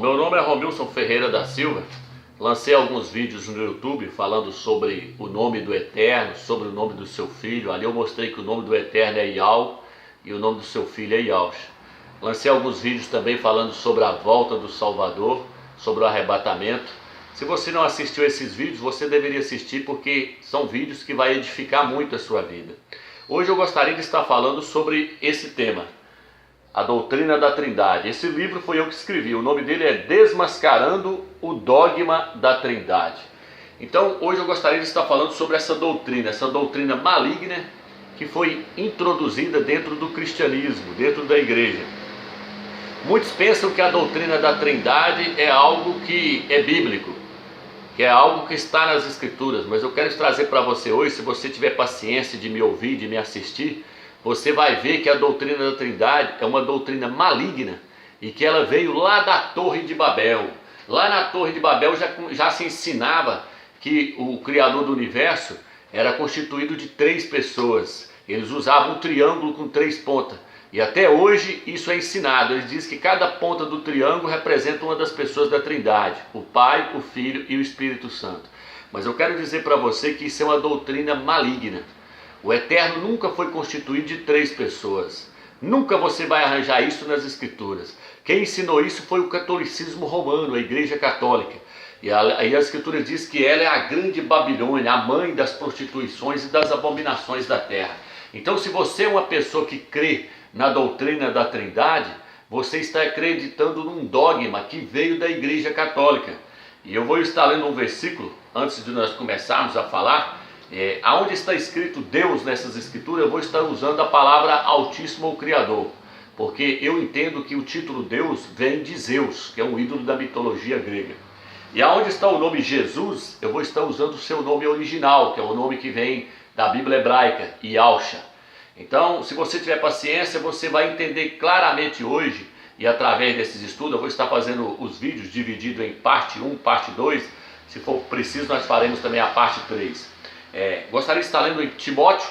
meu nome é Romilson Ferreira da Silva. Lancei alguns vídeos no YouTube falando sobre o nome do Eterno, sobre o nome do seu filho. Ali eu mostrei que o nome do Eterno é Yahweh e o nome do seu filho é Yahushua. Lancei alguns vídeos também falando sobre a volta do Salvador, sobre o arrebatamento. Se você não assistiu esses vídeos, você deveria assistir, porque são vídeos que vai edificar muito a sua vida. Hoje eu gostaria de estar falando sobre esse tema, a doutrina da Trindade. Esse livro foi eu que escrevi, o nome dele é Desmascarando o Dogma da Trindade. Então hoje eu gostaria de estar falando sobre essa doutrina maligna que foi introduzida dentro do cristianismo, dentro da igreja. Muitos pensam que a doutrina da Trindade é algo que é bíblico, que é algo que está nas Escrituras, mas eu quero trazer para você hoje, se você tiver paciência de me ouvir, de me assistir, você vai ver que a doutrina da Trindade é uma doutrina maligna e que ela veio lá da Torre de Babel. Lá na Torre de Babel já se ensinava que o Criador do Universo era constituído de 3 pessoas. Eles usavam um triângulo com 3 pontas. E até hoje isso é ensinado. Eles dizem que cada ponta do triângulo representa uma das pessoas da Trindade: o Pai, o Filho e o Espírito Santo. Mas eu quero dizer para você que isso é uma doutrina maligna. O Eterno nunca foi constituído de 3 pessoas. Nunca você vai arranjar isso nas Escrituras. Quem ensinou isso foi o catolicismo romano, a Igreja Católica. E a Escritura diz que ela é a grande Babilônia, a mãe das prostituições e das abominações da terra. Então, se você é uma pessoa que crê na doutrina da Trindade, você está acreditando num dogma que veio da Igreja Católica. E eu vou estar lendo um versículo, antes de nós começarmos a falar, aonde está escrito Deus nessas Escrituras. Eu vou estar usando a palavra Altíssimo ou Criador, porque eu entendo que o título Deus vem de Zeus, que é um ídolo da mitologia grega. E aonde está o nome Jesus, eu vou estar usando o seu nome original, que é o nome que vem da Bíblia hebraica, Yahushua. Então, se você tiver paciência, você vai entender claramente hoje, e através desses estudos, eu vou estar fazendo os vídeos divididos em parte 1, parte 2, se for preciso nós faremos também a parte 3. Gostaria de estar lendo em Timóteo,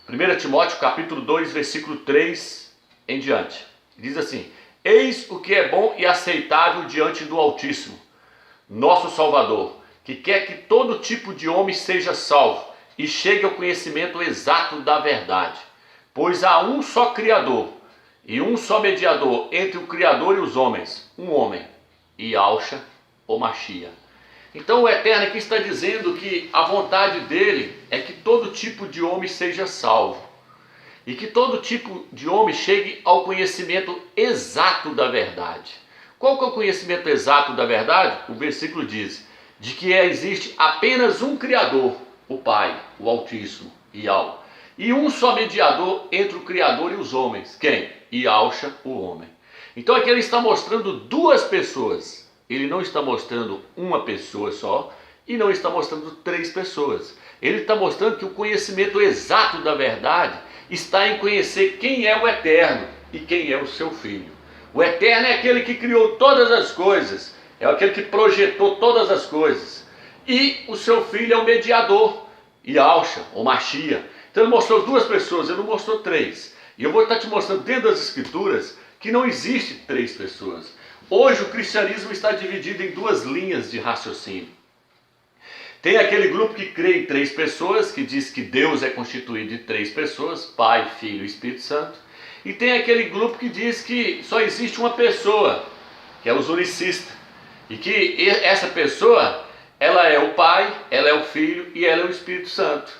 1 Timóteo capítulo 2, versículo 3 em diante. Diz assim: eis o que é bom e aceitável diante do Altíssimo, nosso Salvador, que quer que todo tipo de homem seja salvo e chegue ao conhecimento exato da verdade. Pois há um só Criador e um só mediador entre o Criador e os homens, um homem, Yahushua ou Mashiach. Então o Eterno aqui está dizendo que a vontade dele é que todo tipo de homem seja salvo e que todo tipo de homem chegue ao conhecimento exato da verdade. Qual que é o conhecimento exato da verdade? O versículo diz de que existe apenas um Criador, o Pai, o Altíssimo, Yahweh, e um só mediador entre o Criador e os homens. Quem? Yahushua, o homem. Então aqui ele está mostrando 2 pessoas. Ele não está mostrando uma pessoa só e não está mostrando 3 pessoas. Ele está mostrando que o conhecimento exato da verdade está em conhecer quem é o Eterno e quem é o seu Filho. O Eterno é aquele que criou todas as coisas, é aquele que projetou todas as coisas. E o seu Filho é o mediador, Yahushua, ou Mashiach. Então ele mostrou 2 pessoas, ele não mostrou 3. E eu vou estar te mostrando dentro das Escrituras que não existe 3 pessoas. Hoje o cristianismo está dividido em 2 linhas de raciocínio. Tem aquele grupo que crê em 3 pessoas, que diz que Deus é constituído de 3 pessoas, Pai, Filho e Espírito Santo. E tem aquele grupo que diz que só existe uma pessoa, que é os unicistas. E que essa pessoa, ela é o Pai, ela é o Filho e ela é o Espírito Santo.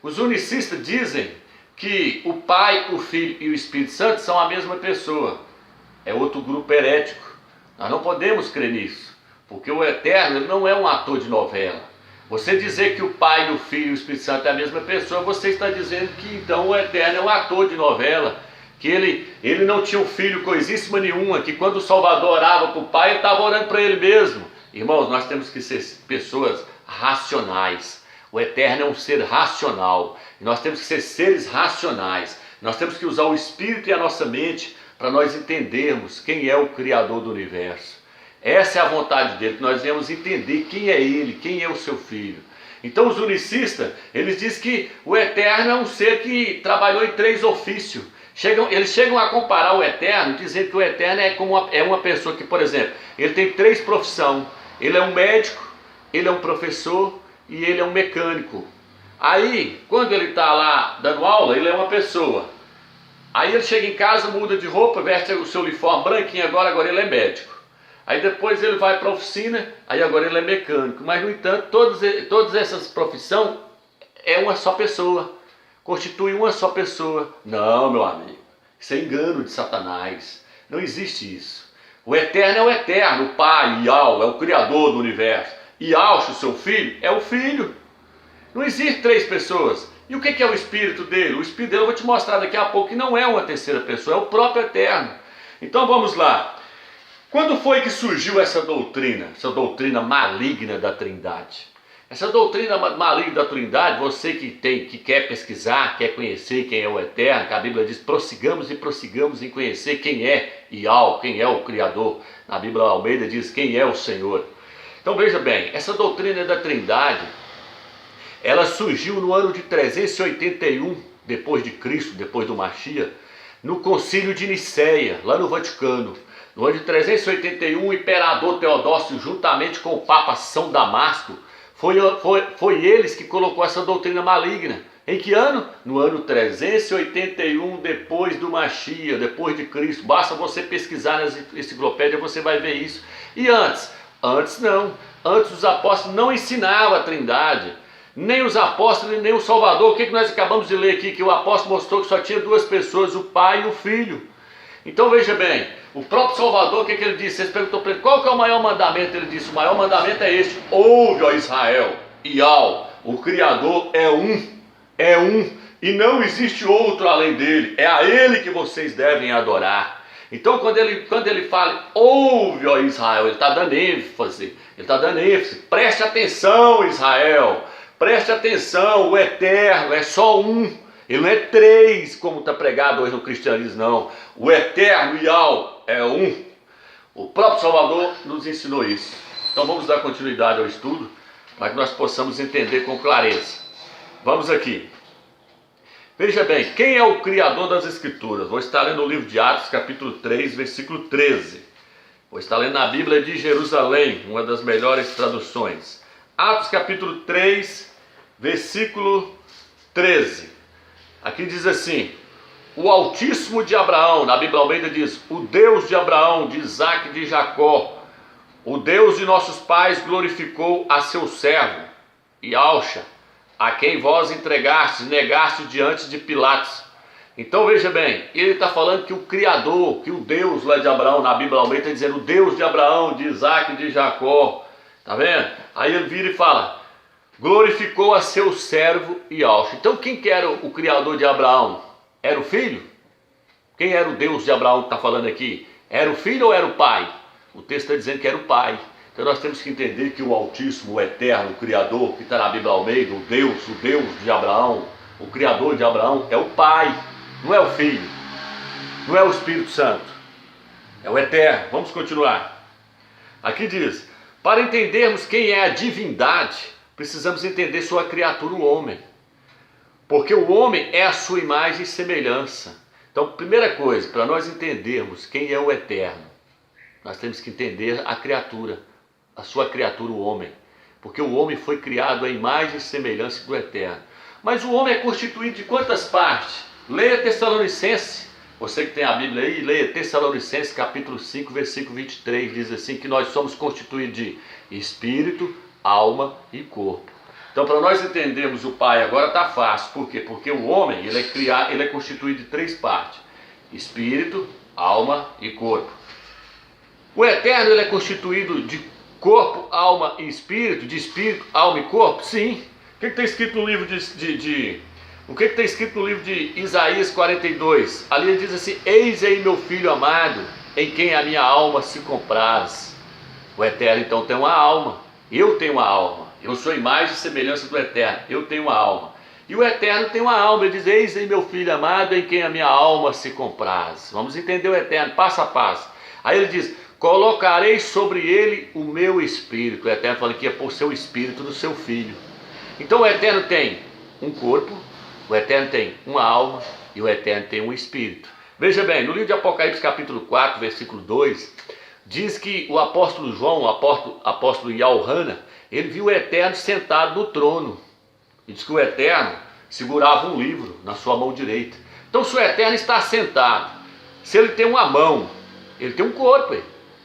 Os unicistas dizem que o Pai, o Filho e o Espírito Santo são a mesma pessoa. É outro grupo herético. Nós não podemos crer nisso, porque o Eterno não é um ator de novela. Você dizer que o Pai, o Filho e o Espírito Santo é a mesma pessoa, você está dizendo que então o Eterno é um ator de novela, que ele não tinha um filho coisíssima nenhuma, que quando o Salvador orava para o Pai, ele estava orando para ele mesmo. Irmãos, nós temos que ser pessoas racionais. O Eterno é um ser racional, e nós temos que ser seres racionais. Nós temos que usar o Espírito e a nossa mente para nós entendermos quem é o Criador do Universo. Essa é a vontade dele, que nós venhamos entender quem é ele, quem é o seu Filho. Então os unicistas, eles dizem que o Eterno é um ser que trabalhou em 3 ofícios, Eles chegam a comparar o eterno, dizendo que o eterno é uma pessoa que, por exemplo, ele tem 3 profissões. Ele é um médico, ele é um professor e ele é um mecânico. Aí, quando ele está lá dando aula, ele é uma pessoa. Aí ele chega em casa, muda de roupa, veste o seu uniforme branquinho, agora ele é médico. Aí depois ele vai para a oficina, aí agora ele é mecânico. Mas, no entanto, todas essas profissões é uma só pessoa. Constitui uma só pessoa. Não, meu amigo, isso é engano de Satanás. Não existe isso. O eterno é o eterno, o Pai, Yahweh, é o Criador do universo. Yahshua, seu filho, é o Filho. Não existe 3 pessoas. E o que é o Espírito dele? O Espírito dele eu vou te mostrar daqui a pouco que não é uma terceira pessoa, é o próprio eterno. Então vamos lá. Quando foi que surgiu essa doutrina maligna da Trindade? Essa doutrina maligna da Trindade, você que quer pesquisar, quer conhecer quem é o Eterno, que a Bíblia diz, prossigamos em conhecer quem é Yahweh, quem é o Criador. Na Bíblia Almeida diz, quem é o Senhor. Então veja bem, essa doutrina da Trindade, ela surgiu no ano de 381, depois de Cristo, depois do Mashiach, no Concílio de Nicéia, lá no Vaticano. No ano de 381, o imperador Teodósio, juntamente com o Papa São Damasco, foi eles que colocou essa doutrina maligna. Em que ano? No ano 381 depois do Mashiach, depois de Cristo. Basta você pesquisar nas enciclopédias, você vai ver isso. E antes? Antes não. Antes os apóstolos não ensinavam a Trindade. Nem os apóstolos, nem o Salvador. O que nós acabamos de ler aqui? Que o apóstolo mostrou que só tinha 2 pessoas, o Pai e o Filho. Então veja bem, o próprio Salvador, o que ele disse? Vocês perguntou para ele, qual que é o maior mandamento? Ele disse, o maior mandamento é este: ouve, ó Israel, Yahweh, o Criador é um, e não existe outro além dele, é a ele que vocês devem adorar. Então quando ele fala, ouve, ó Israel, ele está dando ênfase, preste atenção, Israel, preste atenção, o Eterno é só um. Ele não é 3, como está pregado hoje no cristianismo, não. O eterno Yahweh é um. O próprio Salvador nos ensinou isso. Então vamos dar continuidade ao estudo, para que nós possamos entender com clareza. Vamos aqui. Veja bem, quem é o Criador das Escrituras? Vou estar lendo o livro de Atos, capítulo 3, versículo 13. Vou estar lendo na Bíblia de Jerusalém, uma das melhores traduções. Atos, capítulo 3, versículo 13. Aqui diz assim: o Altíssimo de Abraão, na Bíblia Almeida diz, o Deus de Abraão, de Isaac e de Jacó, o Deus de nossos pais glorificou a seu servo, Yahshua, a quem vós entregastes, negastes diante de Pilatos. Então veja bem, ele está falando que o Criador, que o Deus lá de Abraão, na Bíblia Almeida está dizendo, o Deus de Abraão, de Isaac e de Jacó, tá vendo? Aí ele vira e fala, glorificou a seu servo Yahshua. Então quem que era o Criador de Abraão? Era o filho? Quem era o Deus de Abraão que está falando aqui? Era o filho ou era o pai? O texto está dizendo que era o pai. Então nós temos que entender que o Altíssimo, o Eterno, o Criador, que está na Bíblia Almeida, o Deus de Abraão, o Criador de Abraão, é o pai, não é o filho, não é o Espírito Santo, é o Eterno. Vamos continuar. Aqui diz, para entendermos quem é a divindade, precisamos entender sua criatura, o homem. Porque o homem é a sua imagem e semelhança. Então, primeira coisa, para nós entendermos quem é o Eterno, nós temos que entender a criatura, a sua criatura, o homem. Porque o homem foi criado à imagem e semelhança do Eterno. Mas o homem é constituído de quantas partes? Leia Tessalonicenses. Você que tem a Bíblia aí, leia Tessalonicenses capítulo 5, versículo 23. Diz assim que nós somos constituídos de espírito, alma e corpo. Então, para nós entendermos o Pai agora está fácil. Por quê? Porque o homem ele é constituído de 3 partes: espírito, alma e corpo. O Eterno ele é constituído de corpo, alma e espírito, de espírito, alma e corpo? Sim. O que está escrito no livro o que está escrito no livro de Isaías 42? Ali ele diz assim: eis aí meu filho amado, em quem a minha alma se compraz. O Eterno então tem uma alma. Eu tenho uma alma. Eu sou a imagem e semelhança do Eterno. Eu tenho uma alma. E o Eterno tem uma alma. Ele diz: eis aí meu filho amado, em quem a minha alma se compraz. Vamos entender o Eterno passo a passo. Aí ele diz: colocarei sobre ele o meu espírito. O Eterno falando que ia pôr seu espírito no seu filho. Então o Eterno tem um corpo, o Eterno tem uma alma e o Eterno tem um espírito. Veja bem, no livro de Apocalipse capítulo 4, versículo 2, diz que o apóstolo João, o apóstolo Yaohana, ele viu o Eterno sentado no trono. E diz que o Eterno segurava um livro na sua mão direita. Então, se o Eterno está sentado, se ele tem uma mão, ele tem um corpo.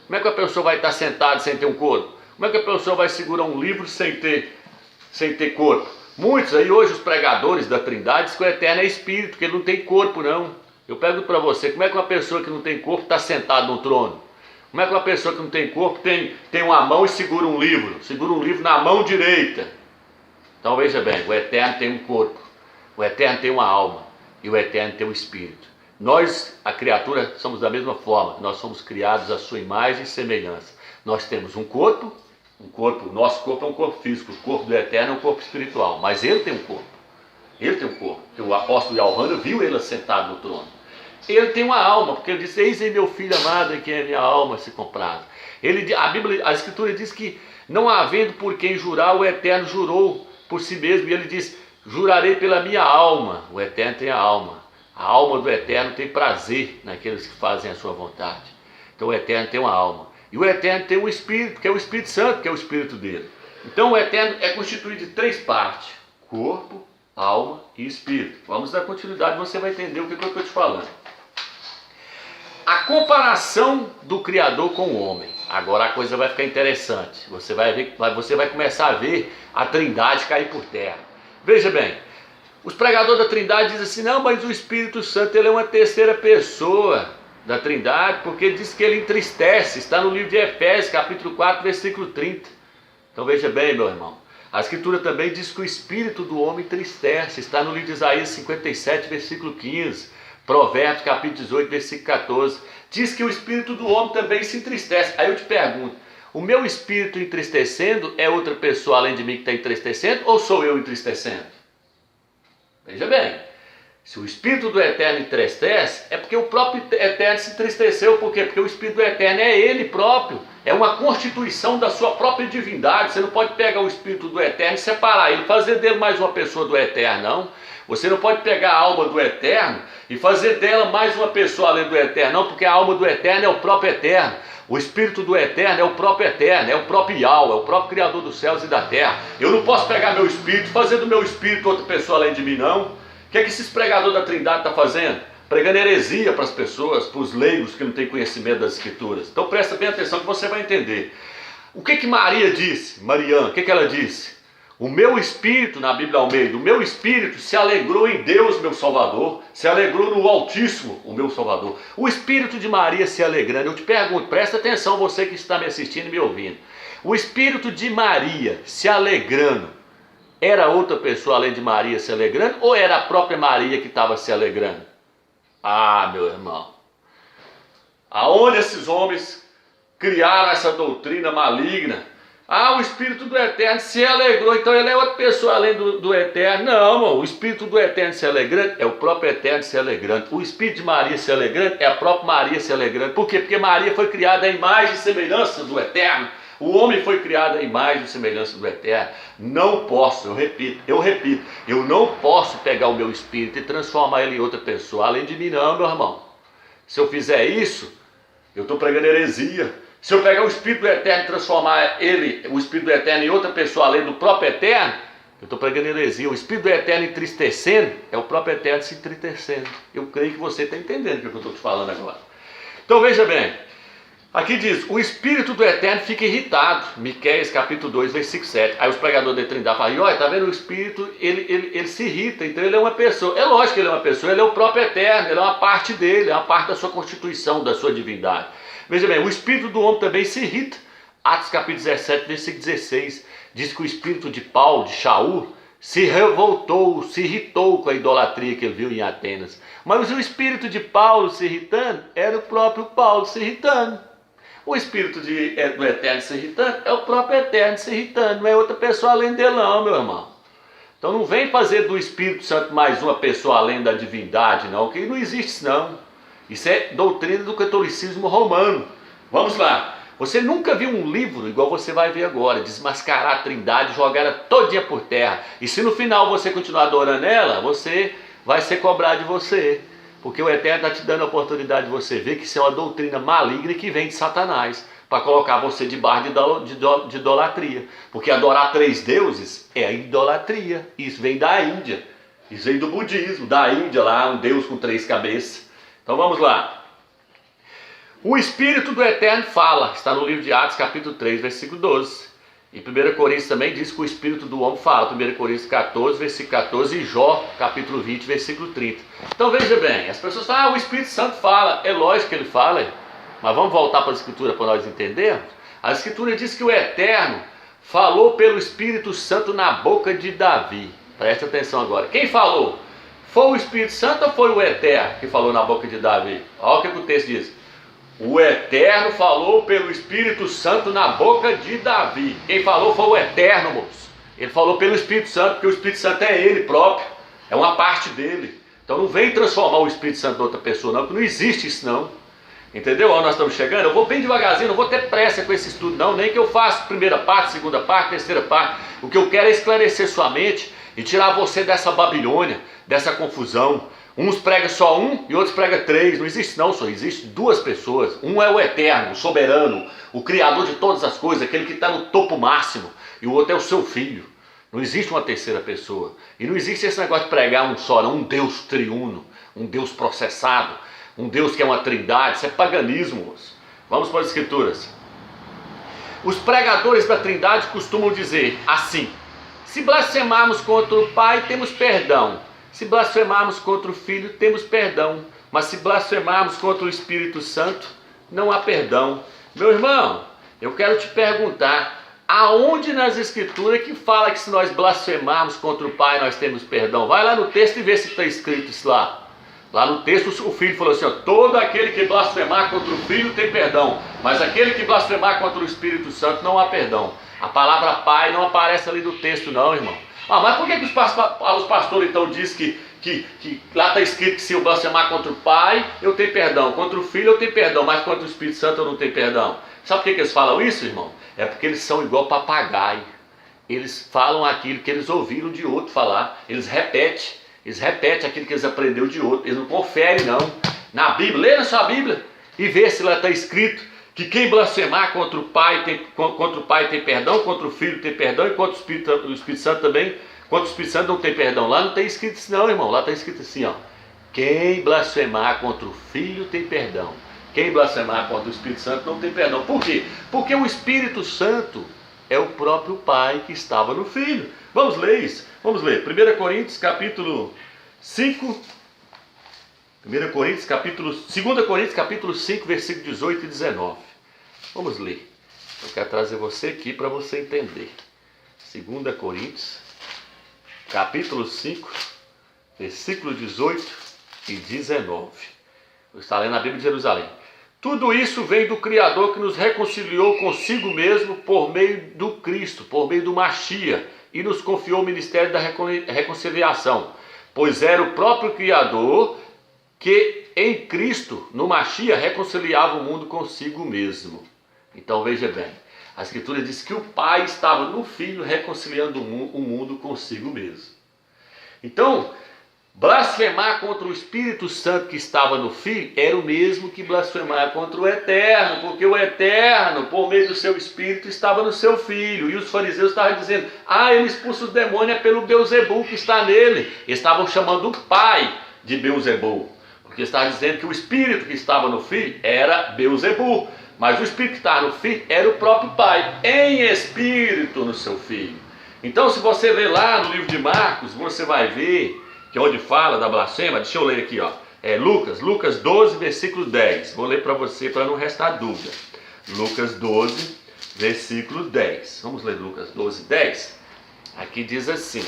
Como é que a pessoa vai estar sentada sem ter um corpo? Como é que a pessoa vai segurar um livro sem ter corpo? Muitos aí hoje, os pregadores da Trindade, dizem que o Eterno é espírito, que ele não tem corpo não. Eu pergunto para você, como é que uma pessoa que não tem corpo está sentada no trono? Como é que uma pessoa que não tem corpo tem uma mão e segura um livro na mão direita? Então veja bem, o Eterno tem um corpo, o Eterno tem uma alma e o Eterno tem um espírito. Nós, a criatura, somos da mesma forma, nós somos criados à sua imagem e semelhança. Nós temos um corpo, nosso corpo é um corpo físico, o corpo do Eterno é um corpo espiritual, mas ele tem um corpo. Ele tem um corpo. O apóstolo Yaohana viu ele sentado no trono. Ele tem uma alma, porque ele disse: eis aí meu filho amado, em quem é minha alma se compraza. A Escritura diz que não havendo por quem jurar, o Eterno jurou por si mesmo. E ele diz: jurarei pela minha alma. O Eterno tem a alma. A alma do Eterno tem prazer naqueles que fazem a sua vontade. Então o Eterno tem uma alma. E o Eterno tem um Espírito, que é o Espírito Santo, que é o Espírito dele. Então o Eterno é constituído de 3 partes: corpo, alma e espírito. Vamos dar continuidade, você vai entender o que eu estou te falando. A comparação do Criador com o homem. Agora a coisa vai ficar interessante. Você vai começar a ver a Trindade cair por terra. Veja bem, os pregadores da Trindade dizem assim: não, mas o Espírito Santo ele é uma terceira pessoa da Trindade, porque ele diz que ele entristece. Está no livro de Efésios, capítulo 4, versículo 30. Então veja bem, meu irmão, a Escritura também diz que o espírito do homem entristece. Está no livro de Isaías 57, versículo 15. Provérbios, capítulo 18, versículo 14. Diz que o espírito do homem também se entristece. Aí eu te pergunto: o meu espírito entristecendo é outra pessoa além de mim que está entristecendo, ou sou eu entristecendo? Veja bem, se o Espírito do Eterno entristece, é porque o próprio Eterno se entristeceu. Por quê? Porque o Espírito do Eterno é ele próprio. É uma constituição da sua própria divindade. Você não pode pegar o Espírito do Eterno e separar ele, fazer dele mais uma pessoa do Eterno, não. Você não pode pegar a alma do Eterno e fazer dela mais uma pessoa além do Eterno, não, porque a alma do Eterno é o próprio Eterno. O Espírito do Eterno é o próprio Eterno, é o próprio Yahweh, é o próprio Criador dos céus e da terra. Eu não posso pegar meu Espírito e fazer do meu Espírito outra pessoa além de mim, não. O que é que esses pregadores da Trindade estão fazendo? Pregando heresia para as pessoas, para os leigos que não têm conhecimento das Escrituras. Então presta bem atenção que você vai entender. O que Maria disse? Mariana, o que ela disse? O meu espírito, na Bíblia Almeida, o meu espírito se alegrou em Deus, meu Salvador, se alegrou no Altíssimo, o meu Salvador. O espírito de Maria se alegrando. Eu te pergunto, presta atenção, você que está me assistindo e me ouvindo. O espírito de Maria se alegrando, era outra pessoa além de Maria se alegrando, ou era a própria Maria que estava se alegrando? Ah, meu irmão, aonde esses homens criaram essa doutrina maligna? Ah, o Espírito do Eterno se alegrou, então ele é outra pessoa além do Eterno. Não, irmão, o Espírito do Eterno se alegrando é o próprio Eterno se alegrando. O Espírito de Maria se alegrando é a própria Maria se alegrando. Por quê? Porque Maria foi criada à imagem e semelhança do Eterno. O homem foi criado à imagem e semelhança do Eterno. Não posso, eu repito, eu não posso pegar o meu Espírito e transformar ele em outra pessoa além de mim, não, meu irmão. Se eu fizer isso, eu estou pregando heresia. Se eu pegar o Espírito do Eterno e transformar o Espírito do Eterno em outra pessoa além do próprio Eterno, eu estou pregando heresia. O Espírito do Eterno entristecendo é o próprio Eterno se entristecendo. Eu creio que você está entendendo o que eu estou te falando agora. Então veja bem, aqui diz: o Espírito do Eterno fica irritado. Miqueias capítulo 2, versículo 7. Aí os pregadores da Trindade falam: olha, está vendo, o Espírito, ele se irrita, então ele é uma pessoa. É lógico que ele é uma pessoa, ele é o próprio Eterno, ele é uma parte dele, é uma parte da sua constituição, da sua divindade. Veja bem, o espírito do homem também se irrita. Atos capítulo 17, versículo 16, diz que o espírito de Paulo, de Shaul, se revoltou, se irritou com a idolatria que ele viu em Atenas. Mas o espírito de Paulo se irritando, era o próprio Paulo se irritando. O espírito do Eterno se irritando, é o próprio Eterno se irritando, não é outra pessoa além dele não, meu irmão. Então não vem fazer do Espírito Santo mais uma pessoa além da divindade não, que não existe isso não. Isso é doutrina do catolicismo romano. Vamos lá. Você nunca viu um livro, igual você vai ver agora, desmascarar a Trindade, jogar ela todinha por terra. E se no final você continuar adorando ela, você vai ser cobrado de você. Porque o Eterno está te dando a oportunidade de você ver que isso é uma doutrina maligna que vem de Satanás, para colocar você debaixo de idolatria. Porque adorar três deuses é a idolatria. Isso vem da Índia. Isso vem do budismo, da Índia lá, um Deus com três cabeças. Então vamos lá. O Espírito do Eterno fala, está no livro de Atos capítulo 3, versículo 12. E 1 Coríntios também diz que o Espírito do homem fala, 1 Coríntios 14, versículo 14 e Jó capítulo 20, versículo 30. Então veja bem, as pessoas falam, o Espírito Santo fala, é lógico que ele fala, mas vamos voltar para a Escritura para nós entendermos. A Escritura diz que o Eterno falou pelo Espírito Santo na boca de Davi. Preste atenção agora, quem falou? Foi o Espírito Santo ou foi o Eterno que falou na boca de Davi? Olha o que o texto diz. O Eterno falou pelo Espírito Santo na boca de Davi. Quem falou foi o Eterno, moço. Ele falou pelo Espírito Santo, porque o Espírito Santo é ele próprio. É uma parte dele. Então não vem transformar o Espírito Santo em outra pessoa, não, porque não existe isso, não. Entendeu? Onde nós estamos chegando? Eu vou bem devagarzinho, não vou ter pressa com esse estudo, não. Nem que eu faça primeira parte, segunda parte, terceira parte. O que eu quero é esclarecer sua mente e tirar você dessa Babilônia, dessa confusão. Uns pregam só um e outros pregam três. Não existe não, só existe duas pessoas. Um é o Eterno, o soberano, o Criador de todas as coisas, aquele que está no topo máximo. E o outro é o seu filho. Não existe uma terceira pessoa. E não existe esse negócio de pregar um só, não. Um Deus triuno, um Deus processado, um Deus que é uma trindade. Isso é paganismo, moço. Vamos para as Escrituras. Os pregadores da trindade costumam dizer assim: se blasfemarmos contra o Pai, temos perdão. Se blasfemarmos contra o Filho, temos perdão. Mas se blasfemarmos contra o Espírito Santo, não há perdão. Meu irmão, eu quero te perguntar, aonde nas Escrituras que fala que se nós blasfemarmos contra o Pai, nós temos perdão? Vai lá no texto e vê se está escrito isso lá. Lá no texto o Filho falou assim, ó, todo aquele que blasfemar contra o Filho tem perdão, mas aquele que blasfemar contra o Espírito Santo não há perdão. A palavra Pai não aparece ali no texto não, irmão. Mas por que os pastores então dizem que lá está escrito que se eu blasfemar contra o Pai, eu tenho perdão, contra o Filho eu tenho perdão, mas contra o Espírito Santo eu não tenho perdão? Sabe por que eles falam isso, irmão? É porque eles são igual papagaio. Eles falam aquilo que eles ouviram de outro falar, eles repetem aquilo que eles aprenderam de outro, eles não conferem não. Na Bíblia, lê na sua Bíblia e vê se lá está escrito que quem blasfemar contra o Pai tem perdão, contra o Filho tem perdão, e contra o Espírito Santo também, contra o Espírito Santo não tem perdão. Lá não tem escrito isso não, irmão. Lá está escrito assim, ó: quem blasfemar contra o Filho tem perdão, quem blasfemar contra o Espírito Santo não tem perdão. Por quê? Porque o Espírito Santo é o próprio Pai que estava no Filho. Vamos ler isso. Vamos ler 1 Coríntios capítulo 5. 2 Coríntios capítulo 5, versículo 18 e 19. Vamos ler. Eu quero trazer você aqui para você entender. 2 Coríntios, capítulo 5, versículo 18 e 19. Está lendo a Bíblia de Jerusalém. Tudo isso vem do Criador que nos reconciliou consigo mesmo por meio do Cristo, por meio do Machia, e nos confiou o ministério da reconciliação. Pois era o próprio Criador que em Cristo, no Machia, reconciliava o mundo consigo mesmo. Então veja bem, a Escritura diz que o Pai estava no Filho reconciliando o mundo consigo mesmo. Então, blasfemar contra o Espírito Santo que estava no Filho era o mesmo que blasfemar contra o Eterno, porque o Eterno, por meio do seu Espírito, estava no seu Filho. E os fariseus estavam dizendo, ele expulsa os demônios pelo Beuzebu que está nele. Eles estavam chamando o Pai de Beuzebu, porque estava dizendo que o Espírito que estava no Filho era Beuzebu, mas o Espírito que estava no Filho era o próprio Pai, em Espírito no seu Filho. Então se você ler lá no livro de Marcos, você vai ver que onde fala da blasfêmia, deixa eu ler aqui, ó, Lucas 12, versículo 10, vou ler para você para não restar dúvida. Lucas 12, versículo 10, vamos ler Lucas 12, 10, aqui diz assim,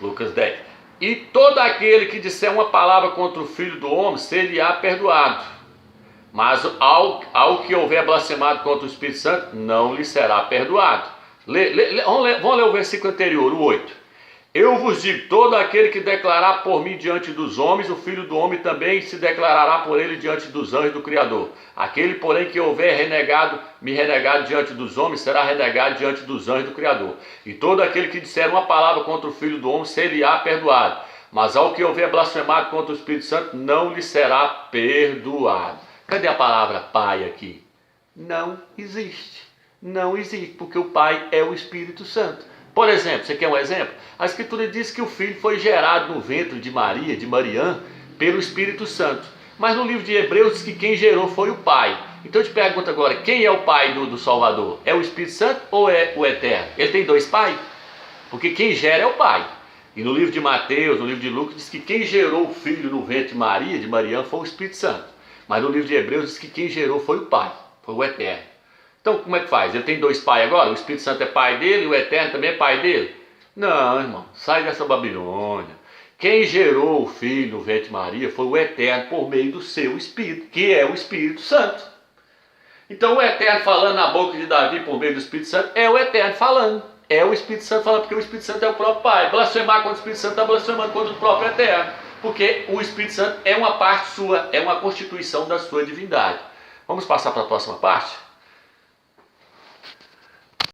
Lucas 10, e todo aquele que disser uma palavra contra o Filho do Homem, ser-lhe-á perdoado, mas ao que houver blasfemado contra o Espírito Santo, não lhe será perdoado. Vamos ler o versículo anterior, o 8. Eu vos digo, todo aquele que declarar por mim diante dos homens, o Filho do Homem também se declarará por ele diante dos anjos do Criador. Aquele, porém, que houver me renegado diante dos homens, será renegado diante dos anjos do Criador. E todo aquele que disser uma palavra contra o Filho do Homem, ser-lhe-á perdoado. Mas ao que houver blasfemado contra o Espírito Santo, não lhe será perdoado. Cadê a palavra Pai aqui? Não existe. Não existe, porque o Pai é o Espírito Santo. Por exemplo, você quer um exemplo? A Escritura diz que o Filho foi gerado no ventre de Maria, de Mariã, pelo Espírito Santo. Mas no livro de Hebreus diz que quem gerou foi o Pai. Então eu te pergunto agora, quem é o Pai do Salvador? É o Espírito Santo ou é o Eterno? Ele tem dois pais? Porque quem gera é o Pai. E no livro de Mateus, no livro de Lucas, diz que quem gerou o Filho no ventre de Maria, de Mariã, foi o Espírito Santo. Mas no livro de Hebreus diz que quem gerou foi o Pai, foi o Eterno. Então como é que faz? Ele tem dois pais agora? O Espírito Santo é pai dele e o Eterno também é pai dele? Não, irmão, sai dessa Babilônia. Quem gerou o Filho no ventre de Maria foi o Eterno por meio do seu Espírito, que é o Espírito Santo. Então o Eterno falando na boca de Davi por meio do Espírito Santo é o Eterno falando. É o Espírito Santo falando, porque o Espírito Santo é o próprio Pai. Blasfemar contra o Espírito Santo está blasfemando contra o próprio Eterno. Porque o Espírito Santo é uma parte sua, é uma constituição da sua divindade. Vamos passar para a próxima parte?